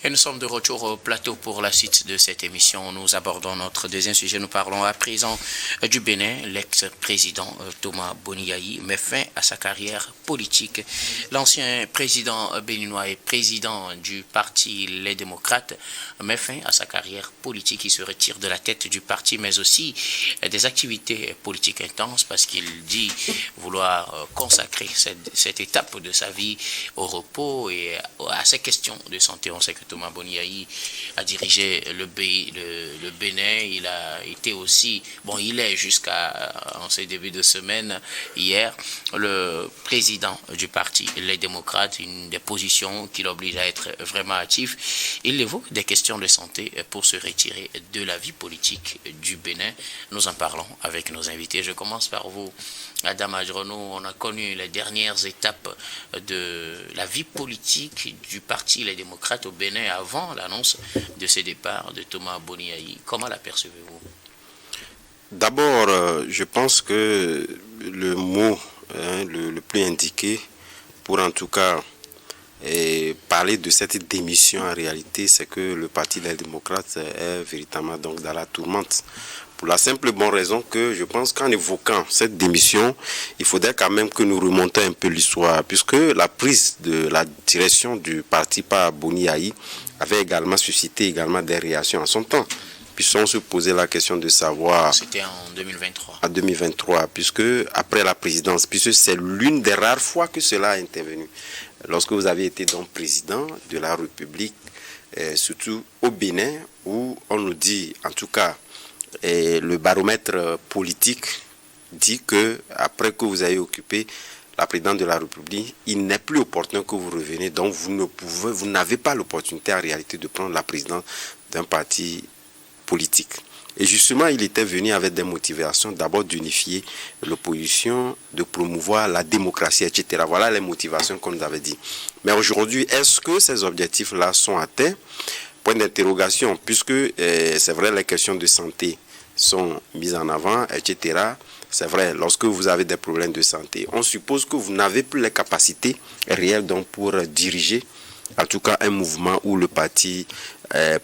Et nous sommes de retour au plateau pour la suite de cette émission. Nous abordons notre deuxième sujet. Nous parlons à présent du Bénin. L'ex-président Thomas Boni-Yayi met fin à sa carrière politique. L'ancien président béninois et président du parti Les Démocrates met fin à sa carrière politique. Il se retire de la tête du parti, mais aussi des activités politiques intenses parce qu'il dit vouloir consacrer cette étape de sa vie au repos et à ces questions de santé. On sait que Thomas Boni-Yayi a dirigé le Bénin. Il a été aussi, il est jusqu'à en ces débuts de semaine, hier, le président du parti Les Démocrates, une des positions qui l'oblige à être vraiment actif. Il évoque des questions de santé pour se retirer de la vie politique du Bénin. Nous en parlons avec nos invités. Je commence par vous, Adam Adjono. On a connu les dernières étapes de la vie politique du parti Les Démocrates au Bénin avant l'annonce de ce départ de Thomas Boni-Yayi. Comment l'apercevez-vous? D'abord, je pense que le mot le plus indiqué pour en tout cas parler de cette démission en réalité, c'est que le parti des démocrates est véritablement donc dans la tourmente. Pour la simple bonne raison que je pense qu'en évoquant cette démission, il faudrait quand même que nous remontions un peu l'histoire, puisque la prise de la direction du parti par Boni-Yayi avait également suscité des réactions en son temps. Puisqu'on se posait la question de savoir... C'était en 2023. En 2023, puisque après la présidence, puisque c'est l'une des rares fois que cela a intervenu. Lorsque vous avez été donc président de la République, surtout au Bénin, où on nous dit, en tout cas, le baromètre politique dit que après que vous avez occupé la présidence de la République, il n'est plus opportun que vous reveniez. Donc vous n'avez pas l'opportunité en réalité de prendre la présidence d'un parti politique. Et justement, il était venu avec des motivations, d'abord d'unifier l'opposition, de promouvoir la démocratie, etc. Voilà les motivations qu'on nous avait dit. Mais aujourd'hui, est-ce que ces objectifs-là sont atteints? Point d'interrogation, puisque c'est vrai, les questions de santé sont mises en avant, etc. C'est vrai, lorsque vous avez des problèmes de santé, on suppose que vous n'avez plus les capacités réelles donc pour diriger, en tout cas, un mouvement ou le parti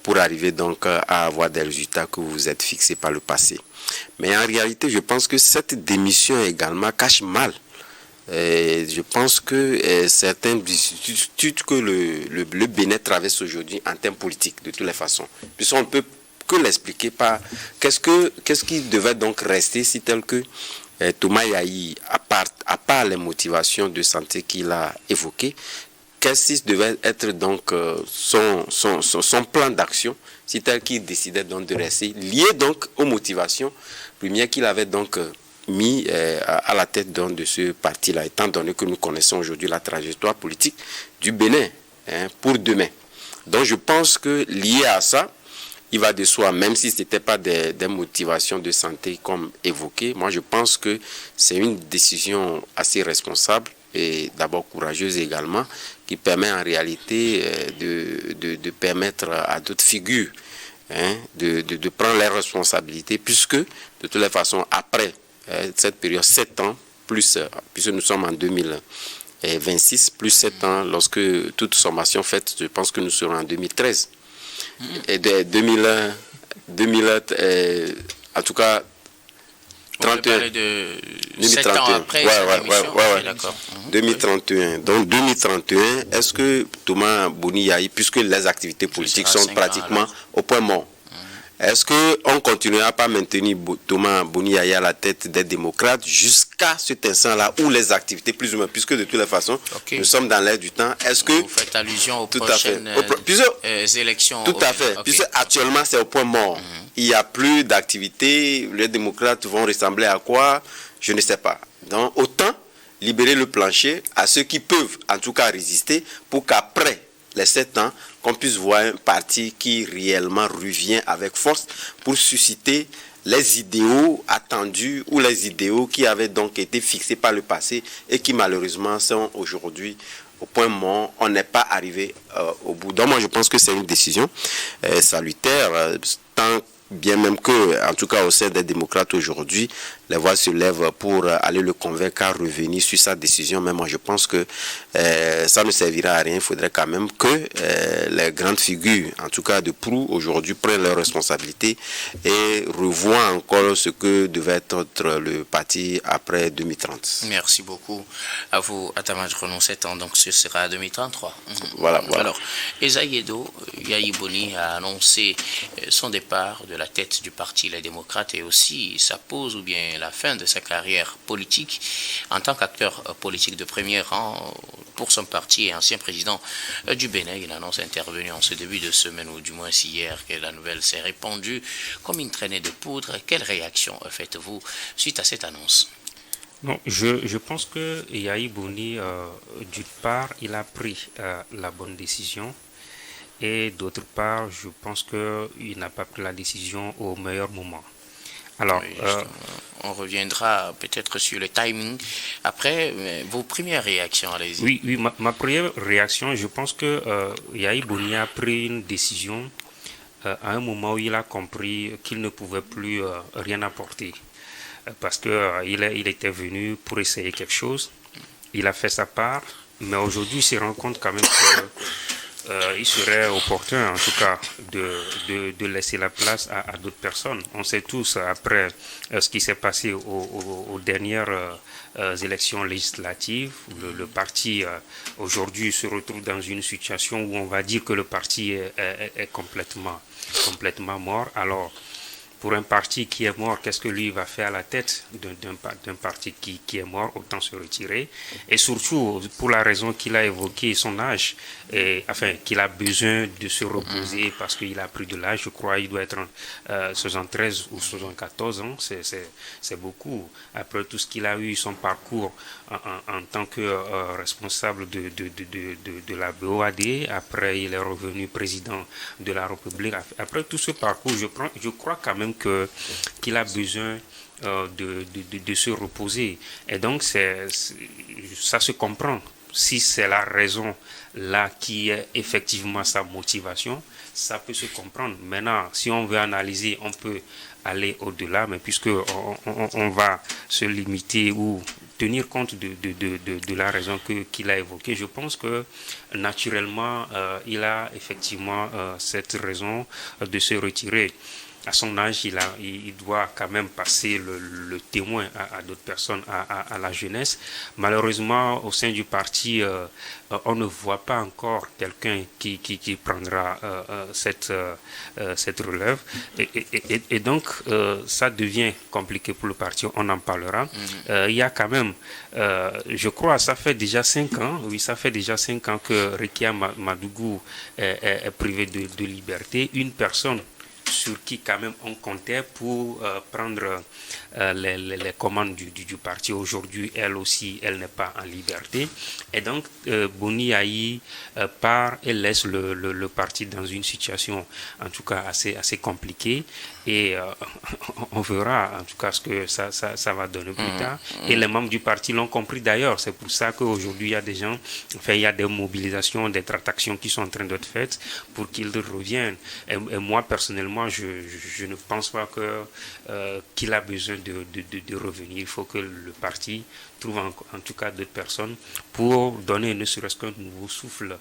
pour arriver donc à avoir des résultats que vous êtes fixés par le passé. Mais en réalité, je pense que cette démission également cache mal. Je pense que certaines vicissitudes que le Bénin traverse aujourd'hui en termes politiques, de toutes les façons. Puisqu'on ne peut que l'expliquer par qu'est-ce qui devait donc rester si tel que Thomas Yayi, à part les motivations de santé qu'il a évoquées, qu'est-ce qui devait être donc son plan d'action, si tel qu'il décidait donc de rester, lié donc aux motivations premières qu'il avait donc mis à la tête donc de ce parti-là, étant donné que nous connaissons aujourd'hui la trajectoire politique du Bénin pour demain. Donc je pense que lié à ça, il va de soi, même si ce n'était pas des motivations de santé comme évoqué, moi je pense que c'est une décision assez responsable et d'abord courageuse également, qui permet en réalité de permettre à d'autres figures de prendre leurs responsabilités, puisque de toutes les façons, après cette période, 7 ans, puisque nous sommes en 2026, plus 7 ans, lorsque toute sommation faite, je pense que nous serons en 2013. Et de 2000, en tout cas, 31. De 7 ans après, d'accord. 2031. Donc 2031, est-ce que Thomas Boni-Yayi, puisque les activités politiques sont pratiquement au point mort, est-ce qu'on continuera pas à maintenir Thomas Boni-Yayi à la tête des démocrates jusqu'à cet instant-là où les activités, plus ou moins, puisque de toutes les façons, nous sommes dans l'air du temps, est-ce que... Vous faites allusion aux prochaines élections. Tout à fait, puisque actuellement c'est au point mort. Il n'y a plus d'activités, les démocrates vont ressembler à quoi? Je ne sais pas. Donc autant libérer le plancher à ceux qui peuvent en tout cas résister pour qu'après les 7 ans, qu'on puisse voir un parti qui réellement revient avec force pour susciter les idéaux attendus ou les idéaux qui avaient donc été fixés par le passé et qui malheureusement sont aujourd'hui au point mort. On n'est pas arrivé au bout. Donc moi je pense que c'est une décision salutaire tant bien même que, en tout cas au sein des démocrates aujourd'hui, les voix se lèvent pour aller le convaincre à revenir sur sa décision. Mais moi, je pense que ça ne servira à rien. Il faudrait quand même que les grandes figures, en tout cas de proue, aujourd'hui, prennent leurs responsabilités et revoient encore ce que devait être le parti après 2030. Merci beaucoup à vous, Atamaj Renon, 7 ans, donc ce sera 2033. Voilà. Alors, Esaïe Edo, Yayi Boni a annoncé son départ de la tête du parti Les Démocrates et aussi sa pause ou bien la fin de sa carrière politique en tant qu'acteur politique de premier rang pour son parti et ancien président du Bénin. Il annonce intervenu en ce début de semaine, ou du moins hier, que la nouvelle s'est répandue comme une traînée de poudre. Quelle réaction faites-vous suite à cette annonce? Non, je pense que Yayi Boni, d'une part, il a pris la bonne décision. Et d'autre part, je pense qu'il n'a pas pris la décision au meilleur moment. Alors, oui, on reviendra peut-être sur le timing. Après, vos premières réactions, allez-y. Oui, ma première réaction, je pense que Yayi Boni a pris une décision à un moment où il a compris qu'il ne pouvait plus rien apporter. Parce qu'il était venu pour essayer quelque chose. Il a fait sa part, mais aujourd'hui, il se rend compte quand même qu'il serait opportun, en tout cas, de laisser la place à d'autres personnes. On sait tous, après ce qui s'est passé aux dernières élections législatives, le parti aujourd'hui se retrouve dans une situation où on va dire que le parti est complètement mort. Alors, pour un parti qui est mort, qu'est-ce que lui va faire à la tête d'un parti qui est mort? Autant se retirer. Et surtout, pour la raison qu'il a évoquée, son âge, qu'il a besoin de se reposer parce qu'il a pris de l'âge. Je crois qu'il doit être 73 ou 74 ans. C'est beaucoup. Après tout ce qu'il a eu, son parcours en tant que responsable de la BOAD. Après, il est revenu président de la République. Après tout ce parcours, je crois quand même qu'il a besoin de se reposer. Et donc, ça se comprend. Si c'est la raison là qui est effectivement sa motivation, ça peut se comprendre. Maintenant, si on veut analyser, on peut aller au-delà, mais puisque on va se limiter ou tenir compte de la raison qu'il a évoquée, je pense que naturellement, il a effectivement cette raison de se retirer. À son âge, il doit quand même passer le témoin à d'autres personnes, à la jeunesse. Malheureusement, au sein du parti, on ne voit pas encore quelqu'un qui prendra cette relève. Et donc, ça devient compliqué pour le parti, on en parlera. Il y a quand même, je crois, ça fait déjà 5 ans, que Rekia Madougou est privé de liberté. Une personne sur qui quand même on comptait pour prendre les commandes du parti. Aujourd'hui, elle aussi, elle n'est pas en liberté. Et donc, Boni Yayi part et laisse le parti dans une situation, en tout cas, assez compliquée. Et on verra, en tout cas, ce que ça va donner plus tard. Et les membres du parti l'ont compris d'ailleurs. C'est pour ça qu'aujourd'hui, il y a des gens, il y a des mobilisations, des tractations qui sont en train d'être faites pour qu'ils reviennent. Et moi, personnellement, je ne pense pas qu'il a besoin de revenir. Il faut que le parti trouve en tout cas d'autres personnes pour donner ne serait-ce qu'un nouveau souffle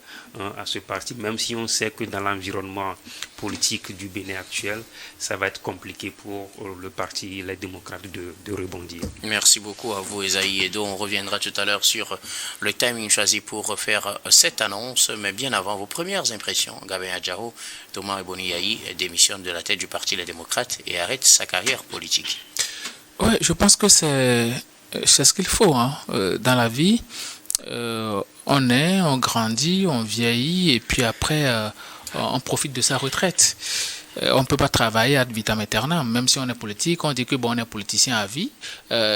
à ce parti, même si on sait que dans l'environnement politique du Bénin actuel, ça va être compliqué pour le parti Les Démocrates de rebondir. Merci beaucoup à vous, Esaïe Edo. On reviendra tout à l'heure sur le timing choisi pour faire cette annonce, mais bien avant, vos premières impressions. Gabin Adjao, Thomas Boni Yayi démissionne de la tête du parti Les Démocrates et arrête sa carrière politique. Oui, je pense que c'est ce qu'il faut dans la vie. On grandit, on vieillit et puis après on profite de sa retraite. On ne peut pas travailler ad vitam aeternam, même si on est politique, on dit que on est politicien à vie.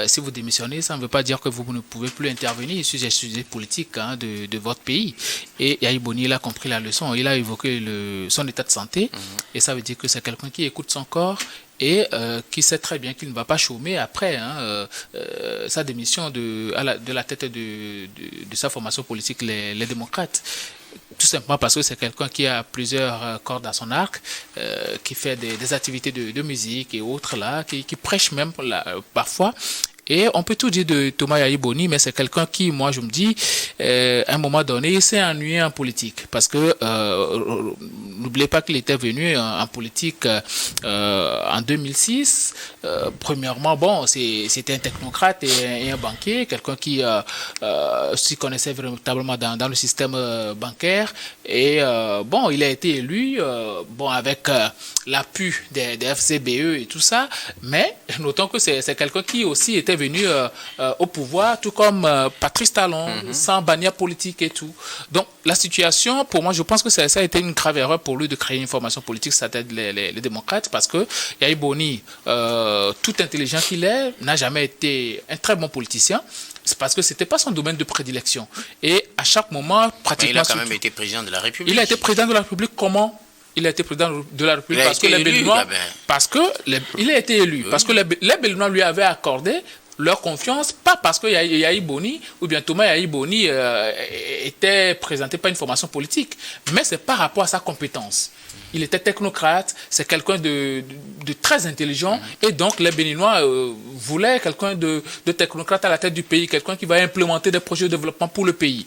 Si vous démissionnez, ça ne veut pas dire que vous ne pouvez plus intervenir sur les sujets politiques de votre pays. Et Yayi Boni, il a compris la leçon, il a évoqué son état de santé, et ça veut dire que c'est quelqu'un qui écoute son corps et qui sait très bien qu'il ne va pas chômer après sa démission de la tête de sa formation politique, les démocrates. tout simplement parce que c'est quelqu'un qui a plusieurs cordes à son arc, qui fait des activités de musique et autres là, qui prêche même parfois. Et on peut tout dire de Thomas Yayi Boni, mais c'est quelqu'un qui, moi, je me dis, à un moment donné, il s'est ennuyé en politique. Parce que, n'oubliez pas qu'il était venu en politique en 2006. Premièrement, bon, c'était un technocrate et un banquier, quelqu'un qui s'y connaissait véritablement dans le système bancaire. Et bon, il a été élu, bon, avec l'appui des FCBE et tout ça. Mais notons que c'est quelqu'un qui aussi était venu au pouvoir, tout comme Patrice Talon, sans bannière politique et tout. Donc, la situation, pour moi, je pense que ça a été une grave erreur pour lui de créer une formation politique, ça aide les démocrates, parce que Yayi Boni, tout intelligent qu'il est, n'a jamais été un très bon politicien. C'est parce que c'était pas son domaine de prédilection. Et à chaque moment, pratiquement... Mais il a quand même été président de la République. Il a été président de la République comment ? Il a été président de la République parce que les Béninois... il a été élu. Oui. Parce que les Béninois lui avaient accordé leur confiance, pas parce que Yayi Boni ou bien Thomas Yayi Boni était présenté par une formation politique, mais c'est par rapport à sa compétence. Il était technocrate, c'est quelqu'un de très intelligent, et donc les Béninois voulaient quelqu'un de technocrate à la tête du pays, quelqu'un qui va implémenter des projets de développement pour le pays.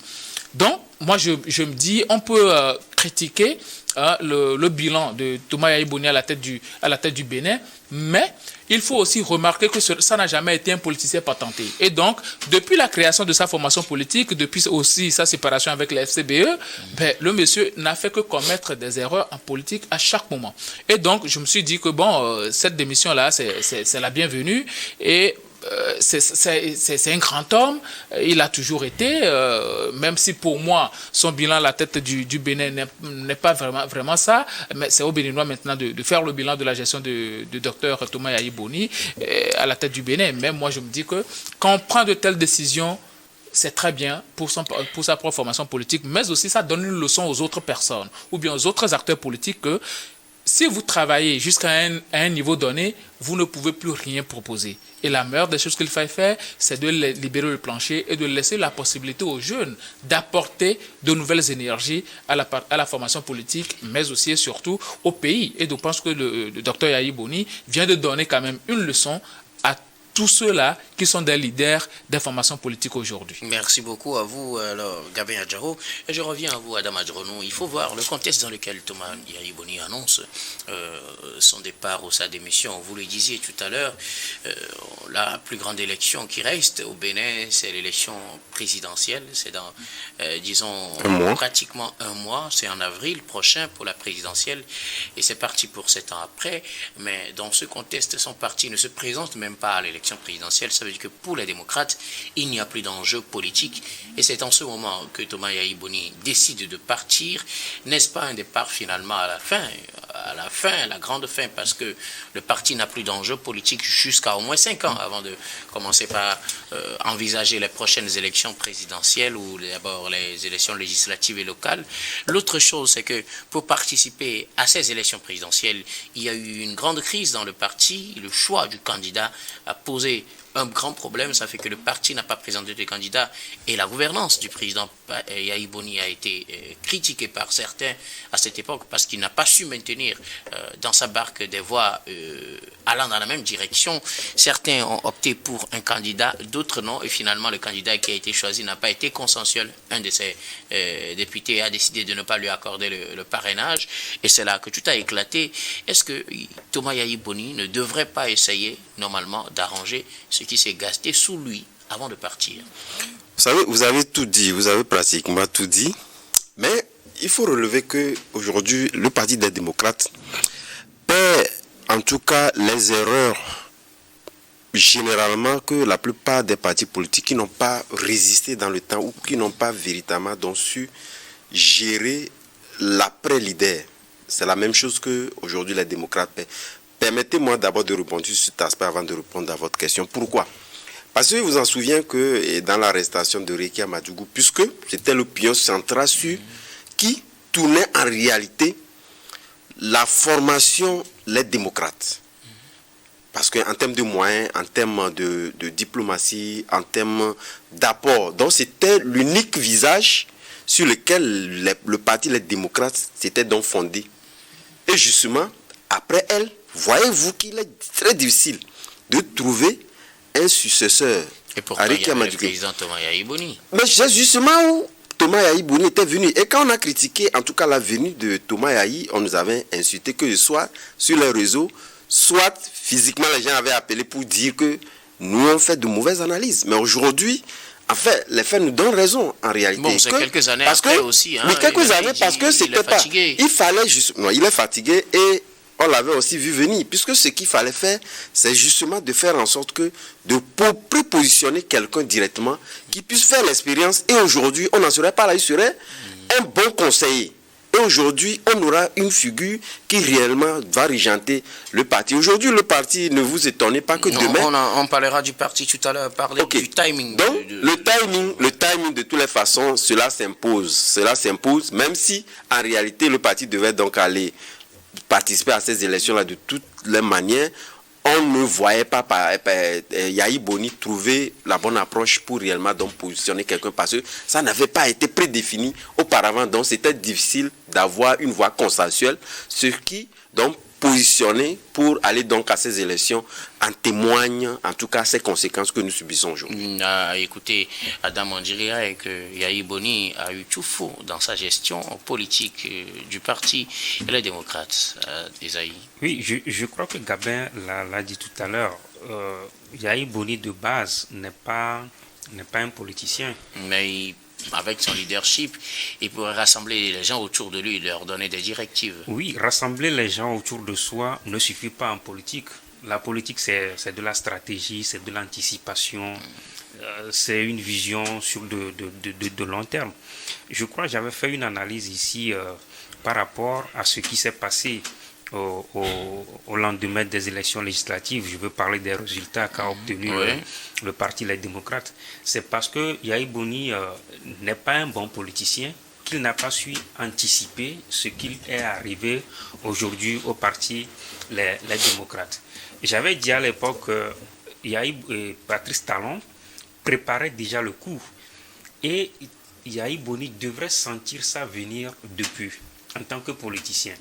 Donc, moi, je me dis, on peut critiquer le bilan de Thomas Yayi Boni à la tête du Bénin, mais il faut aussi remarquer que ça n'a jamais été un politicien patenté. Et donc, depuis la création de sa formation politique, depuis aussi sa séparation avec la FCBE, le monsieur n'a fait que commettre des erreurs en politique à chaque moment. Et donc, je me suis dit que bon, cette démission-là, c'est la bienvenue. Et c'est un grand homme, il a toujours été, même si pour moi son bilan à la tête du Bénin n'est pas vraiment ça, mais c'est aux Béninois maintenant de faire le bilan de la gestion du docteur Thomas Yayi Boni à la tête du Bénin. Mais moi je me dis que quand on prend de telles décisions, c'est très bien pour sa propre formation politique, mais aussi ça donne une leçon aux autres personnes ou bien aux autres acteurs politiques que si vous travaillez jusqu'à un niveau donné, vous ne pouvez plus rien proposer. Et la meilleure des choses qu'il faut faire, c'est de libérer le plancher et de laisser la possibilité aux jeunes d'apporter de nouvelles énergies à la formation politique, mais aussi et surtout au pays. Et je pense que le docteur Yayi Boni vient de donner quand même une leçon à tous ceux-là qui sont des leaders des formations politiques aujourd'hui. Merci beaucoup à vous, alors, Gabin Adjaro. Et je reviens à vous, Adam Adjronou. Il faut voir le contexte dans lequel Thomas Yayi Boni annonce son départ ou sa démission. Vous le disiez tout à l'heure, la plus grande élection qui reste au Bénin, c'est l'élection présidentielle. C'est dans, disons, pratiquement un mois. C'est en avril prochain pour la présidentielle. Et c'est parti pour 7 ans après. Mais dans ce contexte, son parti ne se présente même pas à l'élection présidentielle. Ça veut dire que pour les démocrates, il n'y a plus d'enjeu politique. Et c'est en ce moment que Thomas Yayi Boni décide de partir. N'est-ce pas un départ finalement à la fin, la grande fin, parce que le parti n'a plus d'enjeu politique jusqu'à au moins 5 ans avant de commencer par envisager les prochaines élections présidentielles ou d'abord les élections législatives et locales. L'autre chose, c'est que pour participer à ces élections présidentielles, il y a eu une grande crise dans le parti. Le choix du candidat a posé un grand problème, ça fait que le parti n'a pas présenté de candidat et la gouvernance du président Yayi Boni a été critiquée par certains à cette époque parce qu'il n'a pas su maintenir dans sa barque des voix allant dans la même direction. Certains ont opté pour un candidat, d'autres non, et finalement le candidat qui a été choisi n'a pas été consensuel. Un de ses députés a décidé de ne pas lui accorder le parrainage et c'est là que tout a éclaté. Est-ce que Thomas Yayi Boni ne devrait pas essayer normalement d'arranger ce qui s'est gasté sous lui avant de partir? Vous savez, vous avez tout dit, vous avez pratiquement tout dit, mais il faut relever que aujourd'hui le Parti des démocrates paie en tout cas les erreurs généralement que la plupart des partis politiques qui n'ont pas résisté dans le temps ou qui n'ont pas véritablement donc su gérer l'après-leader. C'est la même chose que aujourd'hui les démocrates paient. Permettez-moi d'abord de répondre sur cet aspect avant de répondre à votre question. Pourquoi? Parce que je vous en souviens que dans l'arrestation de Rekia Madougou, puisque c'était le pion central sur qui tournait en réalité la formation les démocrates. Parce qu'en termes de moyens, en termes de diplomatie, en termes d'apport, donc c'était l'unique visage sur lesquels le parti Les Démocrates s'était donc fondé. Et justement, après elle, voyez-vous qu'il est très difficile de trouver un successeur. Et pourtant, il y avait le président Thomas Yahi Boni. Mais c'est justement où Thomas Yahi Boni était venu. Et quand on a critiqué, en tout cas, la venue de Thomas Yahi, on nous avait insulté que soit sur les réseaux, soit physiquement, les gens avaient appelé pour dire que nous on fait de mauvaises analyses. Mais aujourd'hui, en fait, les faits nous donnent raison en réalité. Bon, c'est quelques années après aussi. Hein, mais quelques années parce que c'était pas. Il fallait juste. Non, il est fatigué et on l'avait aussi vu venir. Puisque ce qu'il fallait faire, c'est justement de faire en sorte que de prépositionner quelqu'un directement qui puisse faire l'expérience. Et aujourd'hui, on n'en serait pas là. Il serait un bon conseiller. Et aujourd'hui, on aura une figure qui réellement va régenter le parti. Aujourd'hui, le parti, ne vous étonnez pas que demain... On parlera du parti tout à l'heure, parler du timing. Donc, le timing, de toutes les façons, cela s'impose. Cela s'impose, même si, en réalité, le parti devait donc aller participer à ces élections-là de toutes les manières. On ne voyait pas Yahi Boni trouver la bonne approche pour réellement donc positionner quelqu'un parce que ça n'avait pas été prédéfini auparavant. Donc c'était difficile d'avoir une voix consensuelle, ce qui donc positionné pour aller donc à ces élections en témoigne en tout cas ces conséquences que nous subissons aujourd'hui. Écoutez, Adam Mandiria et que Yahi Boni a eu tout faux dans sa gestion politique du parti et les démocrates, Isaïe. Oui, je crois que Gabin l'a dit tout à l'heure. Yahi Boni de base n'est pas un politicien. Mais avec son leadership, il pourrait rassembler les gens autour de lui et leur donner des directives. Oui, rassembler les gens autour de soi ne suffit pas en politique. La politique, c'est de la stratégie, c'est de l'anticipation, c'est une vision sur de long terme. Je crois que j'avais fait une analyse ici par rapport à ce qui s'est passé au lendemain des élections législatives. Je veux parler des résultats qu'a obtenu le parti Les Démocrates. C'est parce que Yahi Boni n'est pas un bon politicien qu'il n'a pas su anticiper ce qu'il est arrivé aujourd'hui au parti les Démocrates. J'avais dit à l'époque que Patrice Talon préparait déjà le coup et Yahi Boni devrait sentir ça venir depuis en tant que politicien.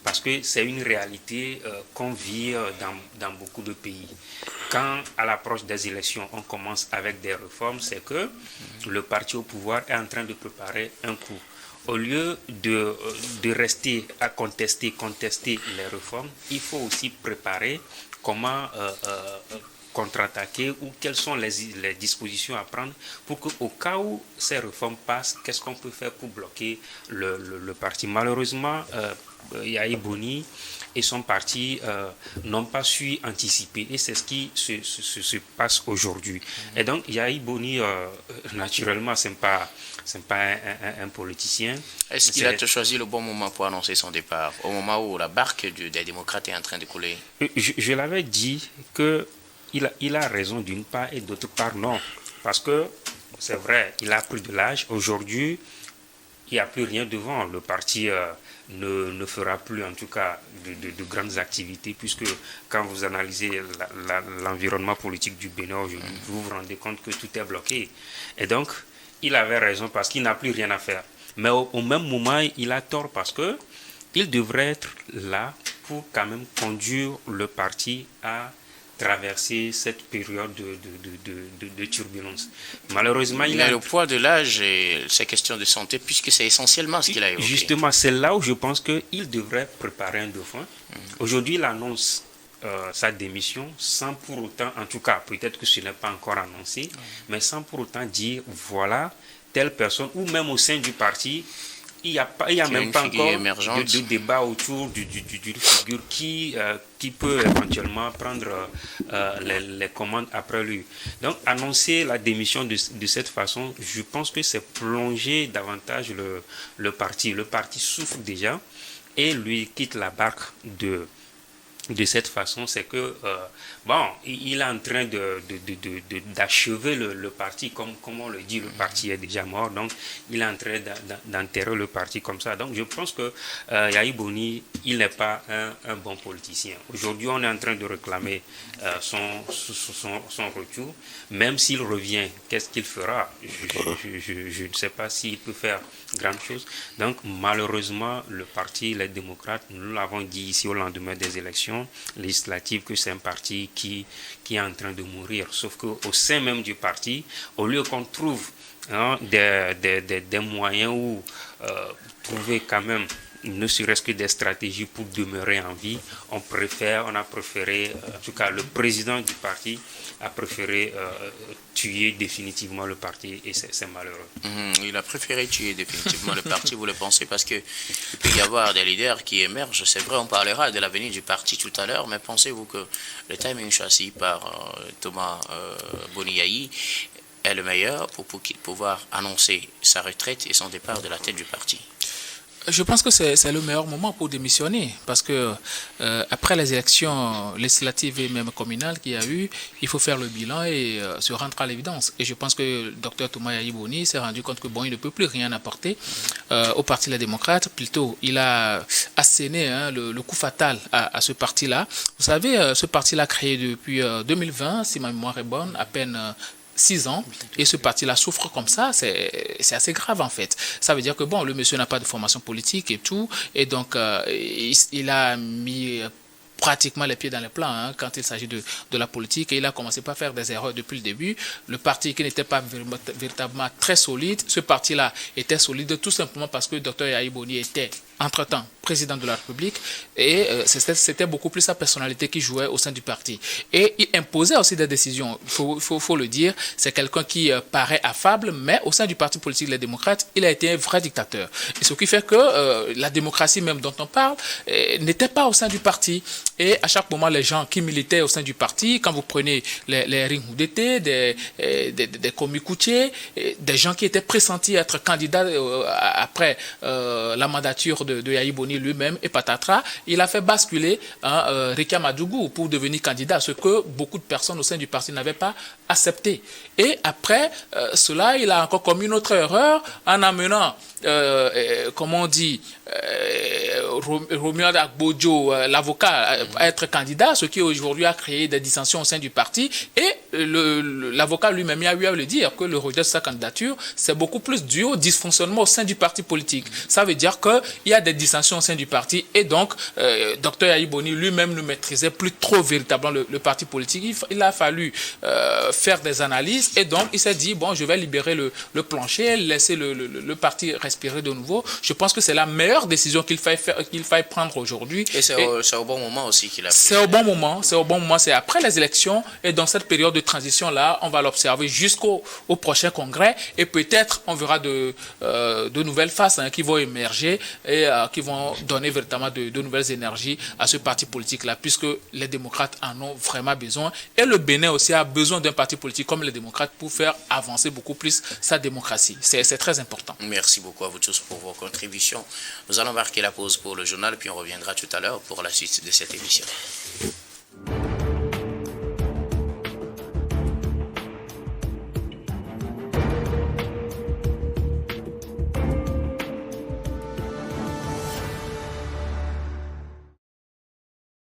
Parce que c'est une réalité qu'on vit dans beaucoup de pays. Quand, à l'approche des élections, on commence avec des réformes, c'est que le parti au pouvoir est en train de préparer un coup. Au lieu de rester à contester les réformes, il faut aussi préparer comment contre-attaquer ou quelles sont les dispositions à prendre pour qu'au cas où ces réformes passent, qu'est-ce qu'on peut faire pour bloquer le parti. Malheureusement, Yahi Boni et son parti n'ont pas su anticiper et c'est ce qui se passe aujourd'hui. Et donc Yahi Boni, naturellement, c'est pas un politicien. Est-ce qu'il a choisi le bon moment pour annoncer son départ, au moment où la barque des démocrates est en train de couler? Je l'avais dit que il a raison d'une part et d'autre part non. Parce que c'est vrai, il a pris de l'âge. Aujourd'hui, il n'y a plus rien devant. Le parti ne fera plus en tout cas de grandes activités puisque quand vous analysez l'environnement politique du Bénin aujourd'hui, vous vous rendez compte que tout est bloqué. Et donc, il avait raison parce qu'il n'a plus rien à faire. Mais au même moment, il a tort parce que il devrait être là pour quand même conduire le parti à traverser cette période de turbulence. Malheureusement, il a le poids de l'âge et ces questions de santé, puisque c'est essentiellement ce qu'il a évoqué. Justement, c'est là où je pense qu'il devrait préparer un dauphin. Aujourd'hui, il annonce sa démission sans pour autant, en tout cas, peut-être que ce n'est pas encore annoncé, mais sans pour autant dire, voilà, telle personne, ou même au sein du parti, il n'y a même pas encore de débat autour d'une figure qui peut éventuellement prendre les commandes après lui. Donc, annoncer la démission de cette façon, je pense que c'est plonger davantage le parti. Le parti souffre déjà et lui quitte la barque de cette façon, c'est que bon, il est en train d'achever le parti, comme on le dit, le parti est déjà mort, donc il est en train d'enterrer le parti comme ça. Donc je pense que Yahi Boni, il n'est pas un bon politicien. Aujourd'hui, on est en train de réclamer son retour. Même s'il revient, qu'est-ce qu'il fera? Je ne sais pas s'il peut faire grande chose. Donc malheureusement, le parti, les démocrates, nous l'avons dit ici au lendemain des élections législatives, que c'est un parti qui est en train de mourir. Sauf qu'au sein même du parti, au lieu qu'on trouve des moyens ou trouver quand même ne serait-ce que des stratégies pour demeurer en vie, on a préféré, en tout cas le président du parti a préféré tuer définitivement le parti, et c'est malheureux. Il a préféré tuer définitivement le parti, vous le pensez, parce qu'il peut y avoir des leaders qui émergent. C'est vrai, on parlera de l'avenir du parti tout à l'heure, mais pensez-vous que le timing choisi par Thomas Boniayi est le meilleur pour pouvoir annoncer sa retraite et son départ de la tête du parti? Je pense que c'est le meilleur moment pour démissionner, parce que après les élections législatives et même communales qu'il y a eu, il faut faire le bilan et se rendre à l'évidence. Et je pense que le docteur Thomas Yahi Boni s'est rendu compte que bon, il ne peut plus rien apporter au Parti des démocrates. Plutôt, il a asséné le coup fatal à ce parti-là. Vous savez, ce parti-là créé depuis 2020, si ma mémoire est bonne, à peine 6 ans, et ce parti-là souffre comme ça, c'est assez grave en fait. Ça veut dire que bon, le monsieur n'a pas de formation politique et tout, et donc il a mis pratiquement les pieds dans les plats quand il s'agit de la politique, et il a commencé par faire des erreurs depuis le début. Le parti qui n'était pas véritablement très solide, ce parti-là était solide tout simplement parce que le docteur Yahi Boni était entre-temps président de la République, et c'était beaucoup plus sa personnalité qui jouait au sein du parti. Et il imposait aussi des décisions, il faut le dire. C'est quelqu'un qui paraît affable, mais au sein du parti politique Les Démocrates, il a été un vrai dictateur. Et ce qui fait que la démocratie même dont on parle n'était pas au sein du parti. Et à chaque moment, les gens qui militaient au sein du parti, quand vous prenez les Ringhoudete, des Komikoutié, des gens qui étaient pressentis être candidats après la mandature de Yahi Boni lui-même, et patatras, il a fait basculer Rika Madougou pour devenir candidat, ce que beaucoup de personnes au sein du parti n'avaient pas accepté. Et après cela, il a encore commis une autre erreur en amenant, comment on dit, Romuald Agbodjo, l'avocat, à être candidat, ce qui aujourd'hui a créé des dissensions au sein du parti. Et l'avocat lui-même a eu à le dire que le rejet de sa candidature, c'est beaucoup plus dû au dysfonctionnement au sein du parti politique. Ça veut dire qu'il y a des dissensions au sein du parti, et donc Dr Yahi Boni lui-même ne maîtrisait plus trop véritablement le parti politique. Il a fallu faire des analyses, et donc il s'est dit, bon, je vais libérer le plancher, laisser le parti respirer de nouveau. Je pense que c'est la meilleure décision qu'il faille prendre aujourd'hui. Et c'est au bon moment aussi qu'il a pris. C'est au bon moment, c'est après les élections, et dans cette période de transition-là, on va l'observer jusqu'au prochain congrès, et peut-être on verra de nouvelles faces qui vont émerger et qui vont donner véritablement de nouvelles énergies à ce parti politique-là, puisque les démocrates en ont vraiment besoin, et le Bénin aussi a besoin d'un parti politique comme les démocrates pour faire avancer beaucoup plus sa démocratie. C'est très important. Merci beaucoup à vous tous pour vos contributions. Nous allons marquer la pause pour le journal, puis on reviendra tout à l'heure pour la suite de cette émission.